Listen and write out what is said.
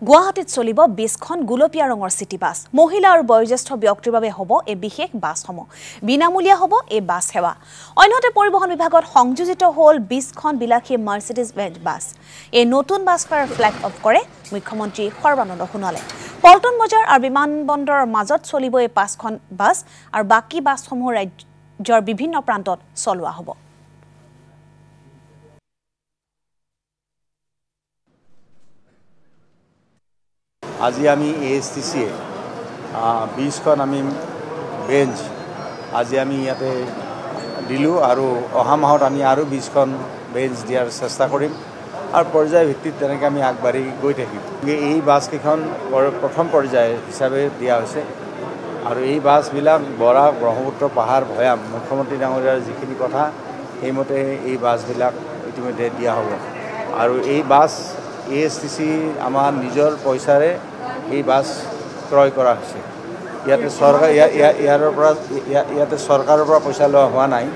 গুৱাহাটীত চলিব 20খন গুলপীয়া ৰঙৰ চিটি বাছ মহিলা আৰু বয়োজ্যেষ্ঠ ব্যক্তিৰ বাবে হ'ব এই বিশেষ বাছসমূহ বিনামূলীয়া হ'ব এই বাছ সেৱা অন্যতে পৰিবহণ বিভাগত সংযোজিত হ'ল 20খন বিলাসী মাৰ্চিডিজ বেঞ্জ বাছ এই নতুন বাছখনৰ ফ্লেগ অফ কৰে মুখ্যমন্ত্ৰী সৰ্বানন্দ সোণোৱালে পল্টন বজাৰ আৰু বিমানবন্দৰৰ মাজত চলিব এই 5খন বাছ আৰু বাকি বাছসমূহ ৰাজ্যৰ বিভিন্ন প্ৰান্তত চলোৱা হ'ব আজি আমি ASTC 20খন আমি বেঞ্চ আজি আমি ইয়াতে দিলোঁ আৰু অহা মাহত আমি আৰু 20খন বেঞ্চ দিয়াৰ চেষ্টা কৰিম আৰু পৰ্যায় ভিত্তিত তেনেকৈ আমি আগবাঢ়ি গৈ থাকিম এই বাছকেইখন প্ৰথম পৰ্যায় হিচাপে দিয়া হৈছে আৰু এই বাছবিলাক বৰাক ব্ৰহ্মপুত্ৰ পাহাৰ ভৈয়াম মুখ্যমন্ত্ৰী ডাঙৰীয়াৰ যিখিনি কথা সেইমতে এই বাছবিলাক ইতিমধ্যে দিয়া হ'ব আৰু এই বাছ ASTC আমাৰ নিজৰ পইচাৰে এই বাছ ক্ৰয় কৰা হৈছে ইয়াতে চৰকাৰৰ পৰা পইচা লোৱা হোৱা নাই